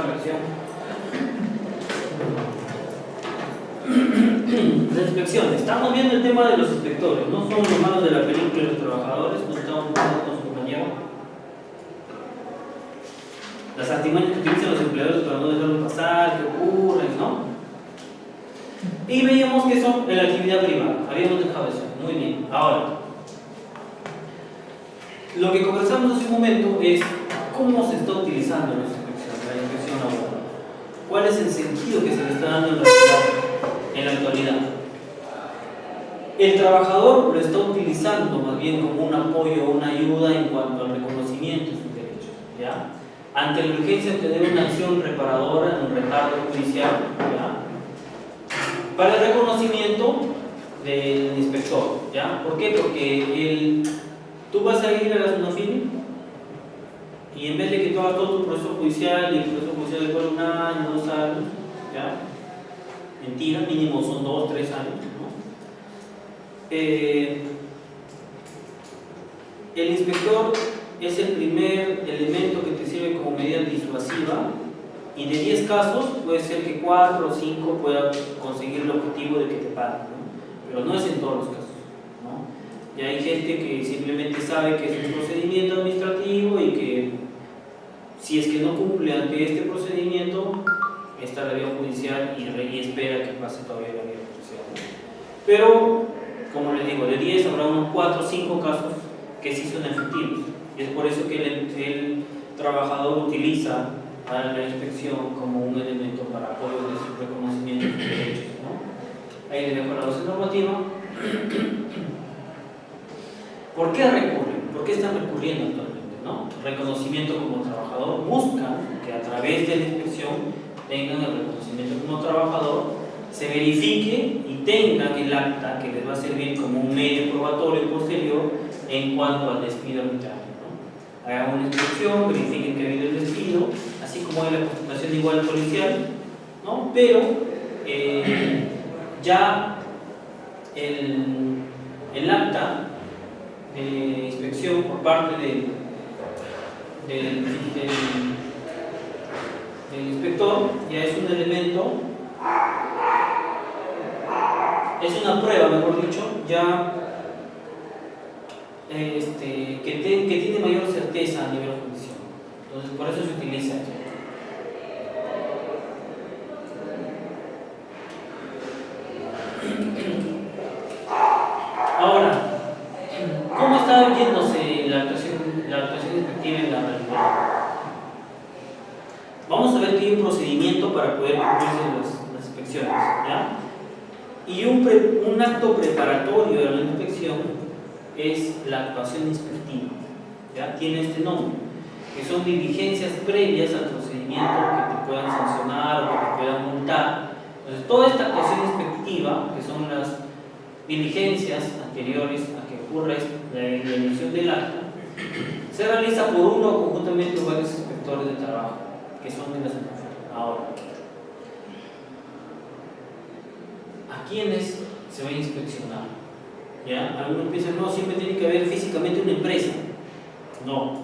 reacción. La inspección. Estamos viendo el tema de los inspectores. No son los malos de la película de los trabajadores, no estamos hablando con su compañero. Las artimañas que utilizan los empleadores para no dejarlo pasar, que ocurren, ¿no? Y veíamos que son en la actividad privada. Habíamos dejado eso. Muy bien. Ahora, lo que conversamos hace un momento es cómo se está utilizando la inspección laboral. ¿Cuál es el sentido que se le está dando en la actualidad? El trabajador lo está utilizando más bien como un apoyo, una ayuda en cuanto al reconocimiento de sus derechos, ¿ya? Ante la urgencia de obtener una acción reparadora en un retardo judicial, ¿ya? Para el reconocimiento del inspector, ¿ya? ¿Por qué? Porque tú vas a ir a la SUNAFIL y en vez de que tú hagas todo tu proceso judicial y el proceso judicial después de 1 año, 2 años, ¿ya? Mentira, mínimo son 2, 3 años, ¿no? El inspector es el primer elemento que te sirve como medida disuasiva y de 10 casos puede ser que 4 o 5 puedan conseguir el objetivo de que te paguen, ¿no? Pero no es en todos los casos, ¿no? Y hay gente que simplemente sabe que es un procedimiento administrativo y que si es que no cumple ante este procedimiento está la vía judicial y espera que pase todavía la vía judicial, ¿no? Pero, como les digo, de 10 habrá unos 4 o 5 casos que sí son efectivos. Y es por eso que el trabajador utiliza a la inspección como un elemento para apoyo de su reconocimiento de sus derechos, ¿no? Ahí les dejo la base normativa. ¿Por qué recurren? ¿Por qué están recurriendo actualmente, no? Reconocimiento como trabajador. Buscan que a través de la inspección tengan el reconocimiento como trabajador, se verifique y tengan el acta que les va a servir como un medio probatorio posterior en cuanto al despido arbitrario, ¿no? Hagan una inspección, verifiquen que ha habido el despido, así como hay la constatación igual policial, ¿no? Pero ya el acta de inspección por parte del inspector ya es un elemento, es una prueba, mejor dicho, ya que tiene mayor certeza a nivel judicial. Entonces, por eso se utiliza esto. Ahora, ¿cómo está viéndose la actuación inspectiva en la realidad? Vamos a ver que hay un procedimiento para poder cumplirse las inspecciones, ¿ya? Y un acto preparatorio de la inspección es la actuación inspectiva, ¿ya? Tiene este nombre, que son diligencias previas al procedimiento que te puedan sancionar o que te puedan multar. Entonces, toda esta actuación inspectiva, que son las diligencias anteriores a que ocurra la emisión del acta, se realiza por uno o conjuntamente varios inspectores de trabajo, que son de la SUNAFIL. Ahora, ¿a quiénes se va a inspeccionar? ¿Ya? Algunos piensan, no, siempre tiene que haber físicamente una empresa. No,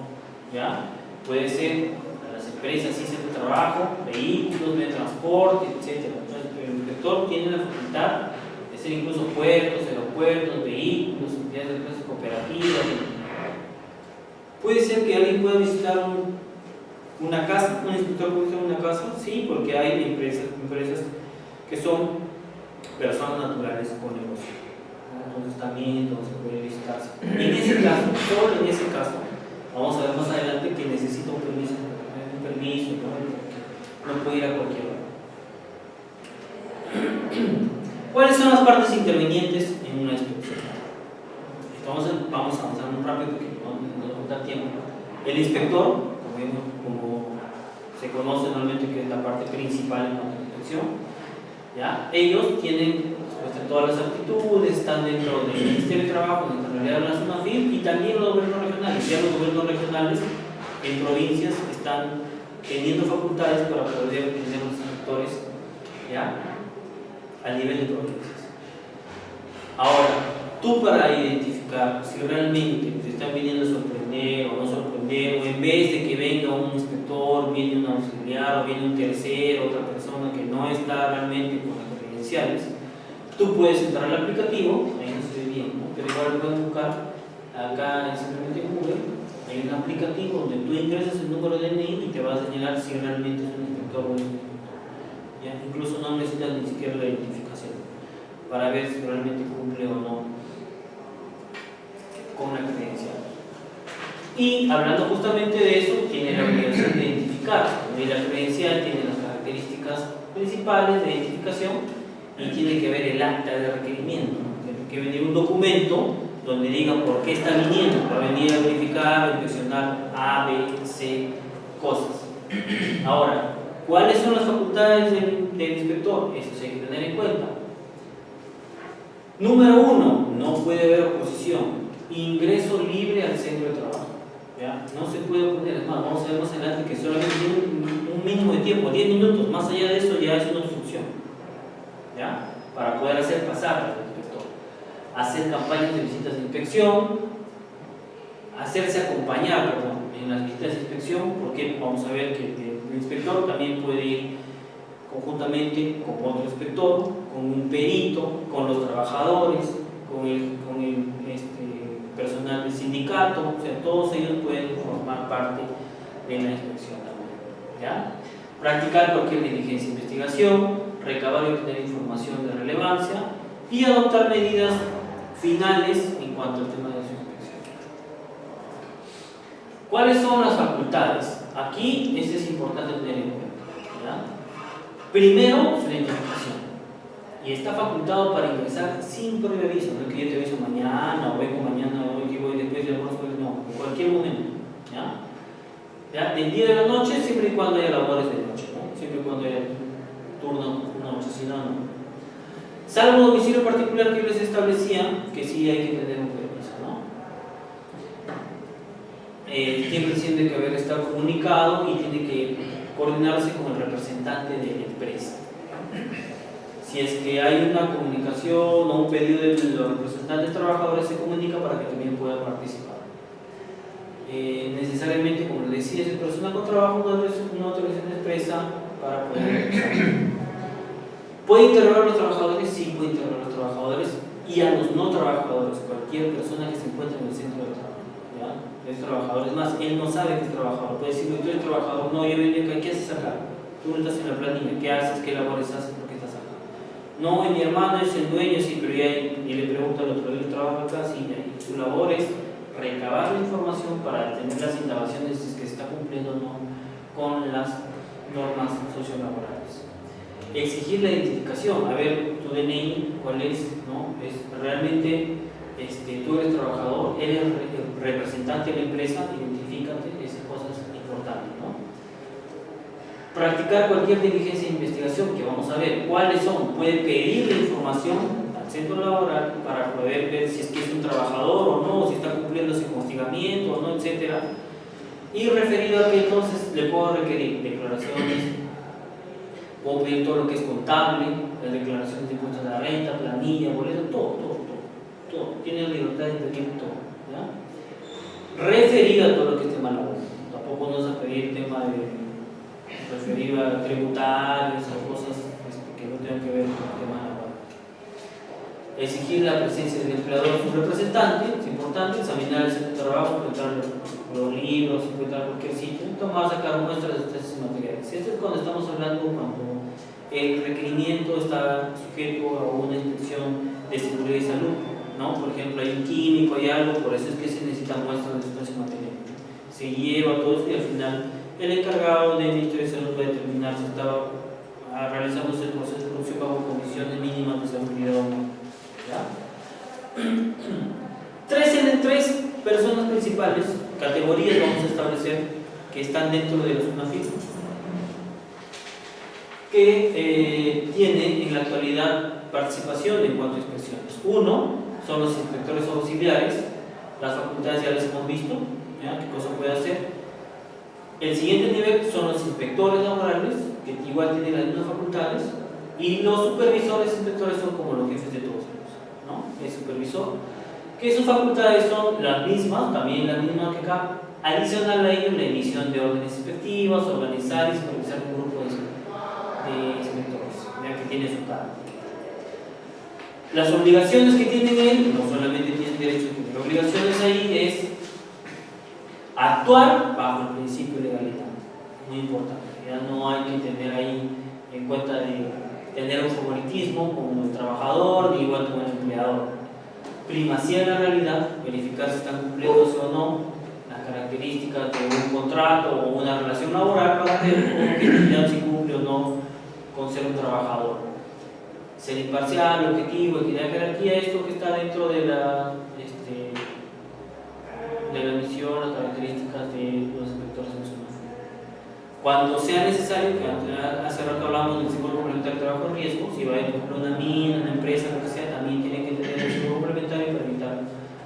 ¿ya? Puede ser a las empresas, sí, de trabajo, vehículos, de transporte, etc. Entonces, el inspector tiene la facultad de ser incluso puertos, aeropuertos, vehículos, entidades de empresas cooperativas. Puede ser que alguien pueda visitar una casa, un inspector puede visitar una casa, sí, porque hay empresas que son personas naturales con negocio. Entonces también se puede visitarse. En ese caso, solo en ese caso, vamos a ver más adelante que necesita un permiso, ¿no? No puede ir a cualquier hora. ¿Cuáles son las partes intervenientes en una inspección? Vamos a avanzar muy rápido porque no nos da tiempo. El inspector, como se conoce normalmente que es la parte principal en la inspección, ¿ya? Ellos tienen todas las aptitudes, están dentro del Ministerio de Trabajo, dentro de la SUNAFIL y también los gobiernos regionales. Ya los gobiernos regionales en provincias están teniendo facultades para poder tener los inspectores, ¿ya? Al nivel de provincias. Ahora, tú para identificar si realmente te están viniendo a sorprender o no sorprender responder, o en vez de que venga un inspector, viene un auxiliar o viene un tercero, otra persona que no está realmente con las credenciales, tú puedes entrar al aplicativo, ahí no estoy bien, ¿no? Pero igual lo pueden buscar acá simplemente en Google, hay un aplicativo donde tú ingresas el número de DNI y te va a señalar si realmente es un inspector o no es un inspector. ¿Ya? Incluso no necesitas ni siquiera la identificación para ver si realmente cumple o no con la credencial. Y hablando justamente de eso, tiene la obligación de identificar. La credencial tiene las características principales de identificación y tiene que ver el acta de requerimiento. Tiene que venir un documento donde diga por qué está viniendo. Va a venir a verificar, a inspeccionar A, B, C, cosas. Ahora, ¿cuáles son las facultades del inspector? Eso se hay que tener en cuenta. Número 1, no puede haber oposición. Ingreso libre al centro de trabajo. ¿Ya? No se puede oponer, es más, vamos a ver más adelante que solamente tiene un mínimo de tiempo, 10 minutos, más allá de eso ya es una obstrucción, ¿ya? Para poder hacer pasar al inspector. Hacer campañas de visitas de inspección, hacerse acompañar, en las visitas de inspección, porque vamos a ver que el inspector también puede ir conjuntamente con otro inspector, con un perito, con los trabajadores, con el personal del sindicato, o sea, todos ellos pueden formar parte de la inspección también, ¿ya? Practicar cualquier diligencia de investigación, recabar y obtener información de relevancia y adoptar medidas finales en cuanto al tema de su inspección. ¿Cuáles son las facultades? Aquí es importante tener en cuenta, ¿ya? Primero, su identificación. Y está facultado para ingresar sin previo aviso, no es que yo te aviso mañana o vengo mañana o voy después de almuerzo, no, en cualquier momento, ¿ya? Del día de la noche, siempre y cuando haya labores de noche, ¿no? Siempre y cuando haya turno noche, si no, no. Salvo domicilio particular que les establecía, que sí hay que tener un permiso, ¿no? Siempre tiene que haber estado comunicado y tiene que coordinarse con el representante de la empresa. Si es que hay una comunicación o un pedido de los representantes trabajadores, se comunica para que también puedan participar. Necesariamente, como les decía, si persona con trabajo una autorización expresa para poder realizar. ¿Puede interrogar a los trabajadores? Sí, puede interrogar a los trabajadores y a los no trabajadores, cualquier persona que se encuentre en el centro de trabajo. ¿Ya? Es trabajador, es más, él no sabe que es trabajador. Puede decirle, tú eres trabajador, no, yo vengo acá, ¿qué haces acá? Tú no estás en la planilla, ¿qué haces? ¿Qué labores haces? ¿Por qué estás acá? No, mi hermano es el dueño, sí, pero ya, y le pregunta al otro, ¿él trabaja acá? Sí, ya, y su labor es recabar la información para tener las indagaciones si es que se está cumpliendo o no con las normas sociolaborales. Exigir la identificación, a ver, tu DNI, ¿cuál es? ¿No? Es realmente, tú eres trabajador, eres representante de la empresa, identifícate, esas cosas importantes, ¿no? Practicar cualquier diligencia de investigación, que vamos a ver cuáles son. Puede pedir la información al centro laboral para poder ver si es que es un trabajador o no, si está cumpliendo ese hostigamiento o no, etc. Y referido a que entonces le puedo requerir declaraciones, puedo pedir todo lo que es contable, las declaraciones de impuestos a la renta, planilla, boleto, todo. Tiene la libertad de pedir todo, ¿ya? Referido a todo lo que es tema laboral. Tampoco nos va a pedir tema de referido a tributarios o cosas que no tengan que ver con el tema laboral. Exigir la presencia del empleador o su representante, es importante, examinar el centro de trabajo, encontrar los libros, encontrar cualquier sitio, tomar, sacar muestras de estos materiales. Esto es cuando estamos hablando cuando el requerimiento está sujeto a una inspección de seguridad y salud, ¿no? Por ejemplo, hay un químico, hay algo, por eso es que se necesitan muestras de estos materiales. Se lleva todo esto y al final el encargado del Ministerio de Salud va a determinar si estaba realizándose el proceso de producción bajo condiciones mínimas de seguridad o no. Tres personas principales, categorías vamos a establecer que están dentro de los UNAFIL, que tienen en la actualidad participación en cuanto a inspecciones. Uno son los inspectores auxiliares, las facultades ya las hemos visto, ¿ya? ¿Qué cosa puede hacer? El siguiente nivel son los inspectores laborales, que igual tienen las mismas facultades, y los supervisores inspectores son como los jefes de todos ellos, ¿no? El supervisor, que sus facultades son las mismas, también las mismas que acá, Adicional a ello, la emisión de órdenes inspectivas, organizar y supervisar un grupo de inspectores, ya que tiene su cargo. Las obligaciones que tienen él, no solamente tienen derecho, tienen obligaciones ahí, es actuar bajo el principio de legalidad, muy importante. Ya no hay que tener ahí en cuenta de tener un favoritismo como el trabajador ni igual como el empleador. Primacía de la realidad, verificar si están cumpliéndose o no las características de un contrato o una relación laboral para ver si cumple o no con ser un trabajador. Ser imparcial, objetivo, equidad, jerarquía, esto que está dentro de la misión, las características de los inspectores en su mano. Cuando sea necesario, que hace rato hablamos del seguro complementario de trabajo en riesgo, si va a ir, por ejemplo, una mina, una empresa, lo que sea, también tiene que tener el seguro complementario para evitar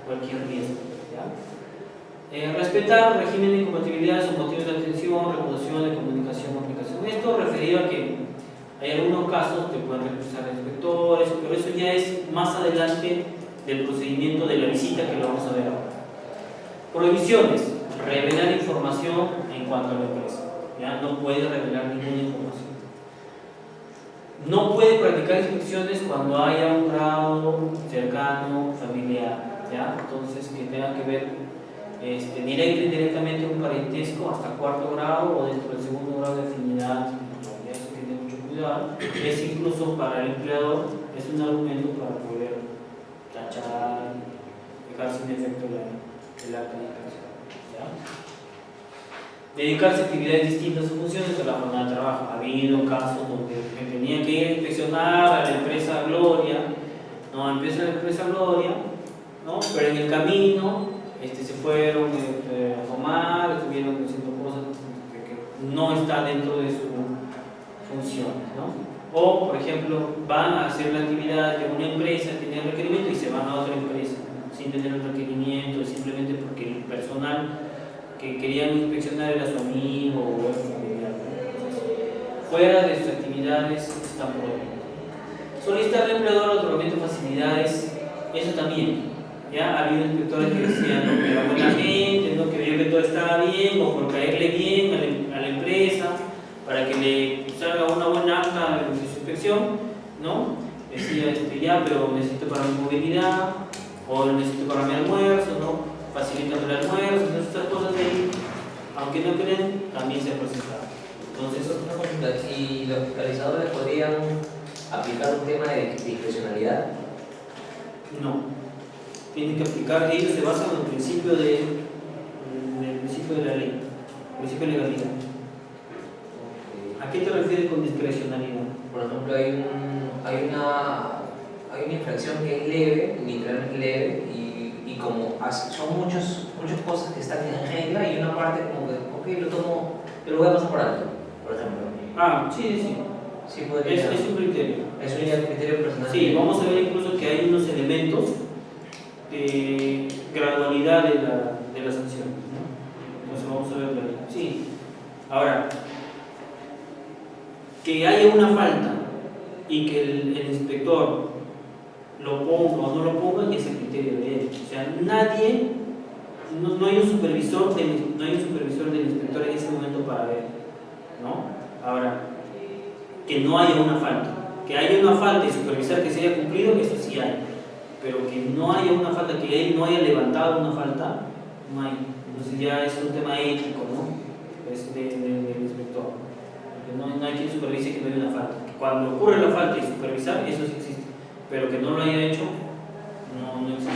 cualquier riesgo. ¿Ya? Respetar el régimen de incompatibilidades o motivos de atención, reputación, de comunicación o aplicación. Esto referido a que hay algunos casos que pueden recusar inspectores, pero eso ya es más adelante del procedimiento de la visita que lo vamos a ver ahora. Prohibiciones: revelar información en cuanto a la empresa. ¿Ya? No puede revelar ninguna información. No puede practicar inspecciones cuando haya un grado cercano, familiar. ¿Ya? Entonces, que tenga que ver directo e indirectamente un parentesco hasta cuarto grado o dentro del segundo grado de afinidad. Eso tiene mucho cuidado. Es incluso para el empleador, es un argumento para poder tachar, dejar sin efecto el acta de inspección. Dedicarse a actividades distintas a funciones de la jornada de trabajo. Ha habido casos donde tenía que ir a inspeccionar a la empresa Gloria, no, empieza la empresa Gloria, ¿no? Pero en el camino se fueron a tomar, estuvieron haciendo cosas que no está dentro de su función, ¿no? O, por ejemplo, van a hacer la actividad de una empresa, tienen requerimiento y se van a otra empresa sin tener el requerimiento, simplemente porque el personal que querían inspeccionar era su amigo o su familiar. Entonces, fuera de sus actividades están prohibidos. Solicitar al empleador otorgamiento de facilidades, eso también. Ya ha habido inspectores que decían, no, que era buena gente, no, que veía que todo estaba bien, o por caerle bien a la empresa, para que le salga una buena acta de su inspección, ¿no? Decía, ya, pero necesito para mi movilidad, o necesito para mi almuerzo, ¿no? Facilítame el almuerzo, entonces estas cosas de ahí, aunque no creen, también se presentan. Entonces, una consulta, ¿y los fiscalizadores podrían aplicar un tema de discrecionalidad? no. Tienen que aplicar, ellos se basan en el principio de la ley, el principio de legalidad. ¿A qué te refieres con discrecionalidad? Por ejemplo, hay una infracción que es leve, literalmente leve, y como son muchas cosas que están en regla y una parte como que, ok, lo tomo, yo lo voy a pasar por alto, por ejemplo. Sí. Sí, podría. Es un criterio. Es un criterio personal. Sí, vamos a ver incluso que hay unos elementos de gradualidad de la sanción, ¿no? Entonces vamos a ver ahí. Sí. Ahora, que haya una falta y que el inspector lo ponga o no lo ponga es el criterio de él. O sea, nadie, no hay un supervisor del inspector en ese momento para ver, ¿no? Ahora, que no haya una falta. Que haya una falta y supervisar que se haya cumplido, eso sí hay. Pero que no haya una falta, que él no haya levantado una falta, no hay. Entonces ya es un tema ético, ¿no? Es del inspector. Porque no hay quien supervise que no haya una falta. Cuando ocurre la falta y supervisar, eso sí existe. Pero que no lo haya hecho, no existe.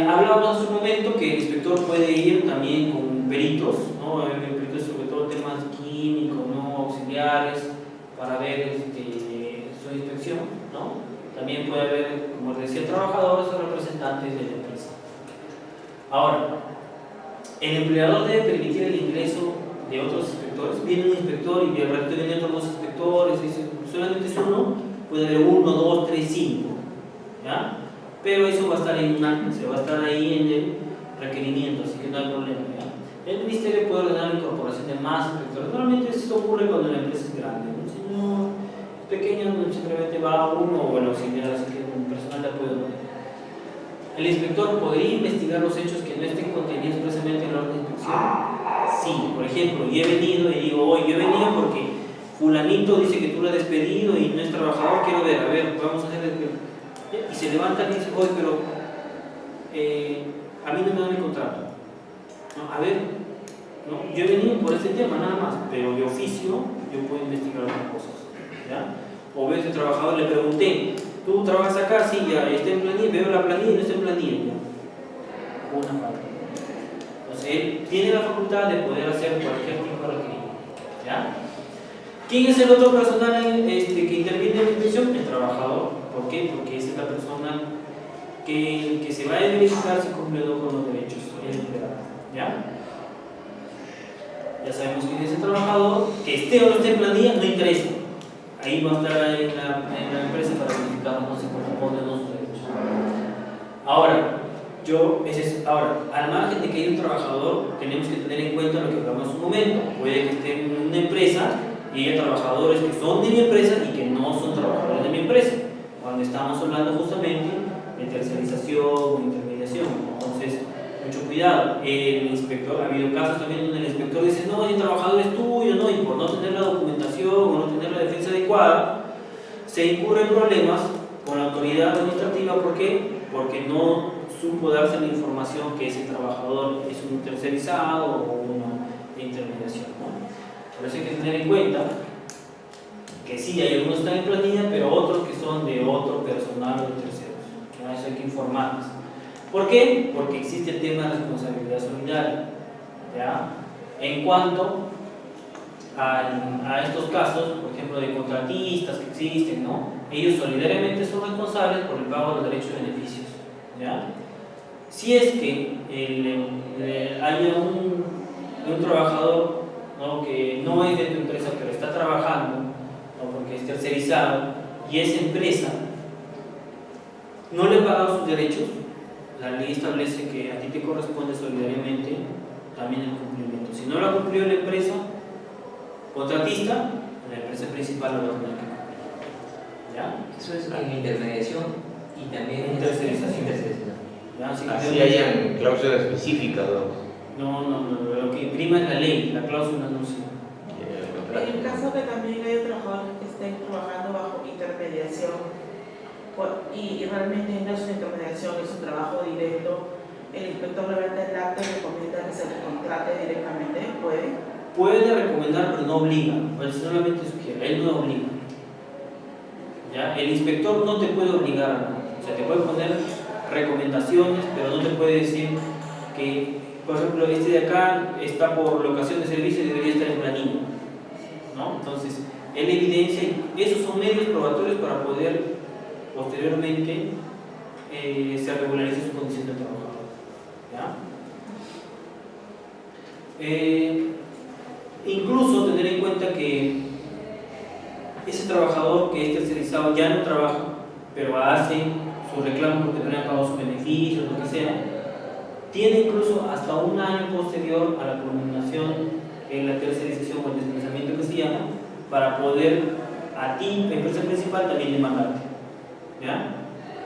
Hablábamos hace un momento que el inspector puede ir también con peritos, ¿no? Peritos sobre todo temas químicos, ¿no? Auxiliares, para ver su inspección, ¿no? También puede haber, como les decía, trabajadores o representantes de la empresa. Ahora, el empleador debe permitir el ingreso de otros inspectores. Viene un inspector y de repente vienen otros dos inspectores, dice, solamente es uno, puede haber 1, 2, 3, 5, ¿ya? Pero eso va a estar en un acta, se va a estar ahí en el requerimiento, así que no hay problema, ¿ya? El ministerio puede ordenar la incorporación de más inspectores. Normalmente esto ocurre cuando la empresa es grande, ¿no? Si no es pequeña, simplemente va uno o el auxiliar, así que un personal de apoyo no. ¿El inspector podría investigar los hechos que no estén contenidos expresamente en la orden de inspección? Sí. Por ejemplo, yo he venido y digo, oye, yo he venido porque fulanito dice que tú lo has despedido y no es trabajador, quiero ver, a ver, vamos a hacer el... Y se levanta y dice, oye, pero a mí no me dan el contrato. No, a ver, no, yo he venido por este tema nada más, pero de oficio yo puedo investigar otras cosas, ¿ya? O veo a este trabajador, le pregunté, ¿tú trabajas acá? Sí, ya está en planilla, veo la planilla y no está en planilla, ya. Una falta. Entonces, él tiene la facultad de poder hacer cualquier tipo de requerimiento, ¿ya? ¿Quién es el otro personal que interviene en la inspección? El trabajador. ¿Por qué? Porque esa es la persona que se va a verificar si cumple con los derechos del empleado, ¿ya? Ya sabemos quién es el trabajador, que esté o no esté en planilla, no interesa. Ahí va a estar en la empresa para verificar o no se corresponden los derechos. Ahora, al margen de que haya un trabajador, tenemos que tener en cuenta lo que hablamos en un momento. Puede que esté en una empresa y haya trabajadores que son de mi empresa y que no son trabajadores de mi empresa. Cuando estamos hablando justamente de tercerización o intermediación. Entonces, mucho cuidado. El inspector, ha habido casos también donde el inspector dice, no, el trabajador es tuyo, ¿no? Y por no tener la documentación o no tener la defensa adecuada, se incurren problemas con la autoridad administrativa. ¿Por qué? Porque no supo darse la información que ese trabajador es un tercerizado o una intermediación, ¿no? Por eso hay que tener en cuenta que sí, hay algunos que están en planilla, pero otros que son de otro personal o de terceros. ¿No? Eso hay que informarles. ¿Por qué? Porque existe el tema de responsabilidad solidaria, ¿ya? En cuanto a estos casos, por ejemplo, de contratistas que existen, ¿no? Ellos solidariamente son responsables por el pago de los derechos y beneficios, ¿ya? Si es que haya un trabajador, ¿no? Que no es de tu empresa, pero está trabajando, ¿no? Porque es tercerizado, y esa empresa no le ha pagado sus derechos, la ley establece que a ti te corresponde solidariamente también el cumplimiento. Si no lo ha cumplido la empresa contratista, la empresa principal lo va a tener que cumplir, ¿ya? Eso es en intermediación y también en tercerización. ¿Ya? Así hayan cláusulas específicas, ¿no? No, lo que prima es la ley, la cláusula no sirve. En el caso que también hay trabajadores que estén trabajando bajo intermediación y realmente no es una intermediación, es un trabajo directo, el inspector levanta el acta y recomienda que se les contrate directamente, Puede recomendar, pero no obliga, pues solamente sugiere, él no obliga. ¿Ya? El inspector no te puede obligar a nada, o sea, te puede poner recomendaciones, pero no te puede decir que, por ejemplo, este de acá está por locación de servicio y debería estar en planilla, ¿no? Entonces, él evidencia, y esos son medios probatorios para poder posteriormente se regularice su condición de trabajador, ¿ya? Incluso tener en cuenta que ese trabajador que es tercerizado ya no trabaja, pero hace su reclamo porque no le han pagado sus beneficios, lo que sea, tiene incluso hasta un año posterior a la culminación en la tercerización o el desplazamiento que se llama, para poder a ti, la empresa principal, también demandarte, ¿ya?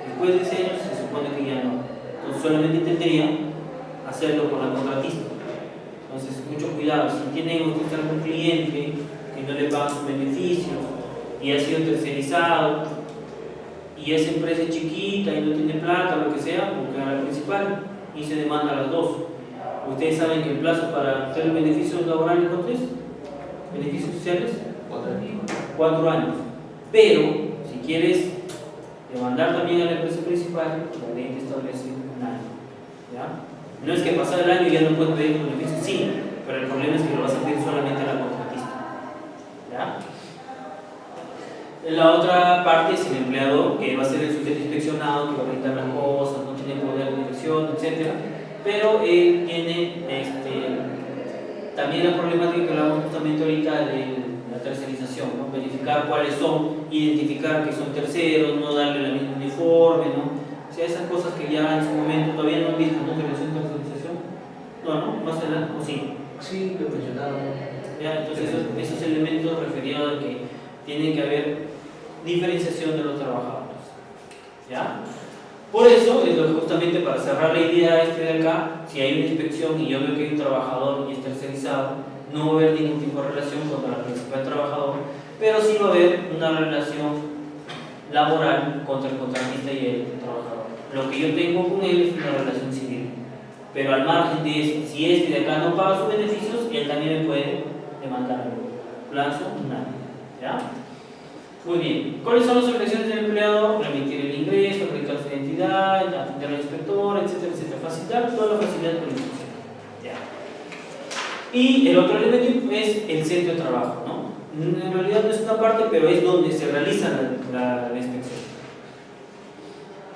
Después de ese año se supone que ya no, entonces solamente intentaría hacerlo con la contratista. Entonces, mucho cuidado, si tienen ustedes algún cliente que no le paga sus beneficios y ha sido tercerizado y esa empresa es chiquita y no tiene plata, lo que sea, busquen a la principal y se demanda a las dos. Ustedes saben que el plazo para hacer beneficios laborales, ¿cuánto es? ¿Beneficios sociales? 4 años. Pero, si quieres demandar también a la empresa principal, la ley te establece un año, ¿ya? No es que pasado el año ya no puedes pedir los beneficios, sí, pero el problema es que lo vas a pedir solamente a la contratista, ¿ya? La otra parte es el empleador, que va a ser el sujeto inspeccionado, que va a brindar las cosas, no tiene poder de dirección, etc. Pero él tiene también la problemática que hablamos justamente ahorita de la tercerización, ¿no? Verificar cuáles son, identificar que son terceros, no darle el mismo uniforme, ¿no? O sea, esas cosas que ya en su momento todavía no han visto, ¿no? Que no son tercerización. No, más adelante, ¿o sí? Sí, lo mencionaba. Ya, entonces esos elementos referidos a que tiene que haber diferenciación de los trabajadores, ¿ya? Por eso, justamente para cerrar la idea de acá, si hay una inspección y yo veo que hay un trabajador y es tercerizado, no va a haber ningún tipo de relación con la principal trabajador, pero sí va a haber una relación laboral contra el contratista y el trabajador. Lo que yo tengo con él es una relación civil, pero al margen de eso, si este de acá no paga sus beneficios, él también me puede demandar algo. Plazo, un año. ¿Ya? Muy bien. ¿Cuáles son las obligaciones del empleado? Remitir el ingreso, acreditar su identidad, atender al inspector, etcétera, etcétera. Facilitar toda la facilidad de la inspección. ¿Ya? Y el otro elemento es el centro de trabajo, ¿no? En realidad no es una parte, pero es donde se realiza la inspección.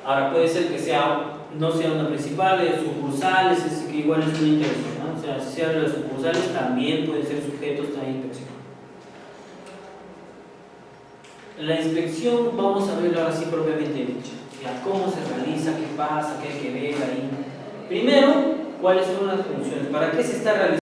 Ahora puede ser que no sea una principal, sucursales, es que igual es una intervención, ¿no? O sea, si sean las sucursales también pueden ser sujetos a inspección. La inspección vamos a verla así propiamente dicha. Ya, cómo se realiza, qué pasa, qué hay que ver ahí. Primero, cuáles son las funciones, para qué se está realizando.